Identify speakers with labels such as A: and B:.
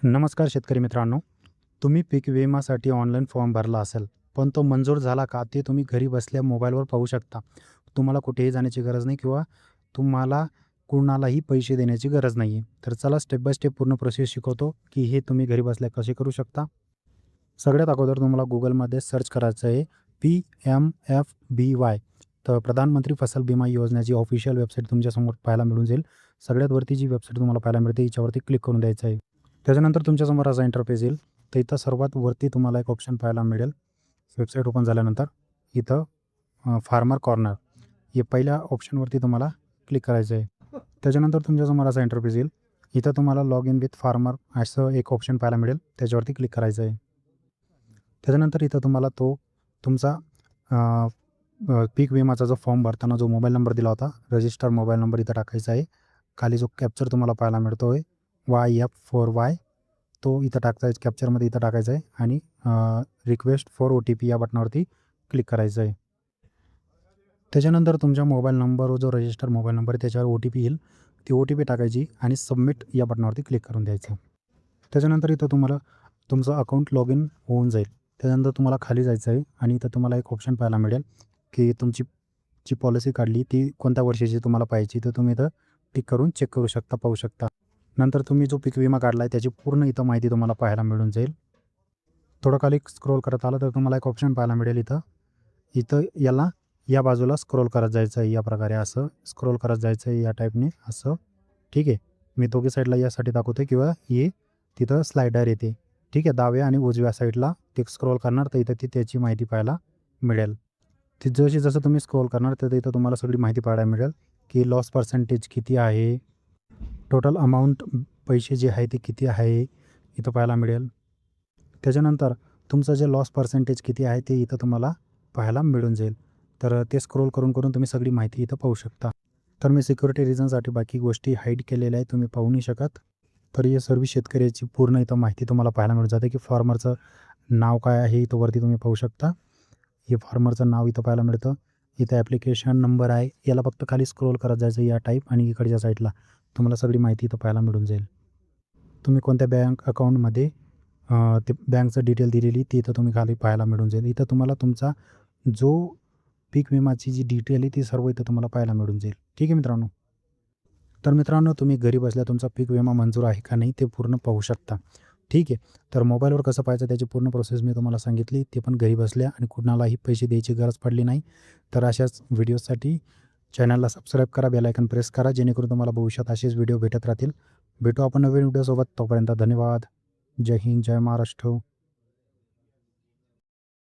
A: नमस्कार शेतकरी मित्रांनो. तुम्ही पीक विम्यासाठी ऑनलाईन फॉर्म भरला असेल, पण तो मंजूर झाला का ते तुम्ही घरी बसल्या मोबाईलवर पाहू शकता. तुम्हाला कुठेही जाण्याची गरज नाही किंवा तुम्हाला कुणालाही पैसे देण्याची गरज नाही आहे. तर चला स्टेप बाय स्टेप पूर्ण प्रोसेस शिकवतो, की हे तुम्ही घरी बसल्या कसे करू शकता. सगळ्यात अगोदर तुम्हाला Googleमध्ये सर्च करायचं आहे PMFBY. तर प्रधानमंत्री फसल विमा योजनेची ऑफिशियल वेबसाईट तुमच्यासमोर पाहायला मिळून जाईल. सगळ्यात वरती जी वेबसाईट तुम्हाला पाहायला मिळते याच्यावरती क्लिक करून द्यायचं आहे. त्याच्यानंतर तुमच्यासमोर असा इंटरफेस येईल. तर इथं सर्वात वरती तुम्हाला एक ऑप्शन पाहायला मिळेल. वेबसाईट ओपन झाल्यानंतर इथं फार्मर कॉर्नर हे पहिल्या ऑप्शनवरती तुम्हाला क्लिक करायचं आहे. त्याच्यानंतर तुमच्यासमोर असा इंटरफेस येईल. इथं तुम्हाला लॉग इन विथ फार्मर असं एक ऑप्शन पाहायला मिळेल. त्याच्यावरती क्लिक करायचं आहे. त्याच्यानंतर इथं तुम्हाला तो तुमचा पीक विमाचा जो फॉर्म भरताना जो मोबाईल नंबर दिला होता, रजिस्टर मोबाईल नंबर इथं टाकायचा आहे. खाली जो कॅप्चर तुम्हाला पाहायला मिळतो आहे YF4Y, तो इथं टाकायचा आहे. कॅप्चरमध्ये इथं टाकायचा आहे आणि रिक्वेस्ट फॉर OTP या बटनावरती क्लिक करायचं आहे. त्याच्यानंतर तुमच्या मोबाईल नंबरवर जो रजिस्टर मोबाईल नंबर आहे त्याच्यावर OTP येईल. ती OTP टाकायची आणि सबमिट या बटनावरती क्लिक करून द्यायचं. त्याच्यानंतर इथं तुम्हाला तुमचं अकाउंट लॉग इन होऊन जाईल. त्याच्यानंतर तुम्हाला खाली जायचं आहे आणि इथं तुम्हाला एक ऑप्शन पाहायला मिळेल, की तुमची जी पॉलिसी काढली ती कोणत्या वर्षाची तुम्हाला पाहिजे, तर तुम्ही इथं टिक करून चेक करू शकता, पाहू शकता. नंतर तुम्ही जो पीक विमा काढला आहे त्याची पूर्ण इथं माहिती तुम्हाला पाहायला मिळून जाईल. थोडं खाली स्क्रोल करत आलं तर तुम्हाला एक ऑप्शन पाहायला मिळेल इथं. इथं याला या बाजूला स्क्रोल करत जायचं आहे, या प्रकारे असं स्क्रोल करत जायचं आहे या टाईपने असं. ठीक आहे. मी दोघी साईडला यासाठी दाखवतो किंवा ही तिथं स्लायडर येते. ठीक आहे. डाव्या आणि उजव्या साईडला ते स्क्रोल करणार तर इथं ती त्याची माहिती पाहायला मिळेल. ती जसं तुम्ही स्क्रोल करणार तर इथं तुम्हाला सगळी माहिती पाहायला मिळेल, की लॉस पर्सेंटेज किती आहे, टोटल अमाऊंट पैसे जे आहे ते किती आहे इथं पाहायला मिळेल. त्याच्यानंतर तुमचं जे लॉस पर्सेंटेज किती आहे ते इथं तुम्हाला पाहायला मिळून जाईल. तर ते स्क्रोल करून तुम्ही सगळी माहिती इथं पाहू शकता. तर मी सिक्युरिटी रिझनसाठी बाकी गोष्टी हाईड केलेल्या आहेत, तुम्ही पाहू नाही शकत. तर हे सर्व शेतकऱ्याची पूर्ण इथं माहिती तुम्हाला पाहायला मिळून जाते, की फार्मरचं नाव काय आहे इथं वरती तुम्ही पाहू शकता. हे फार्मरचं नाव इथं पाहायला मिळतं. इथं ॲप्लिकेशन नंबर आहे. याला फक्त खाली स्क्रोल करत जायचं या टाईप आणि इकडच्या साईडला तुम्हाला सगळी माहिती इथं पाहायला मिळून जाईल. तुम्ही कोणत्या बँक अकाउंटमध्ये ते बँकचं डिटेल दिलेली ती इथं तुम्ही खाली पाहायला मिळून जाईल. इथं तुम्हाला तुमचा जो पीक विमाची जी डिटेल आहे ती सर्व इथं तुम्हाला पाहायला मिळून जाईल. ठीक आहे मित्रांनो. तर मित्रांनो तुम्ही घरी बसल्या तुमचा पीक विमा मंजूर आहे का नाही ते पूर्ण पाहू शकता. ठीक आहे. तर मोबाईलवर कसं पाहायचं त्याची पूर्ण प्रोसेस मी तुम्हाला सांगितली. ते पण घरी बसल्या आणि कुणालाही पैसे द्यायची गरज पडली नाही. तर अशाच व्हिडिओसाठी चॅनलला सबस्क्राईब करा, बेल आयकॉन प्रेस करा, जेणेकरून तुम्हाला भविष्यात असेच व्हिडिओ भेटत राहतील. भेटू आपण नवीन व्हिडिओसोबत. तोपर्यंत धन्यवाद. जय हिंद, जय महाराष्ट्र.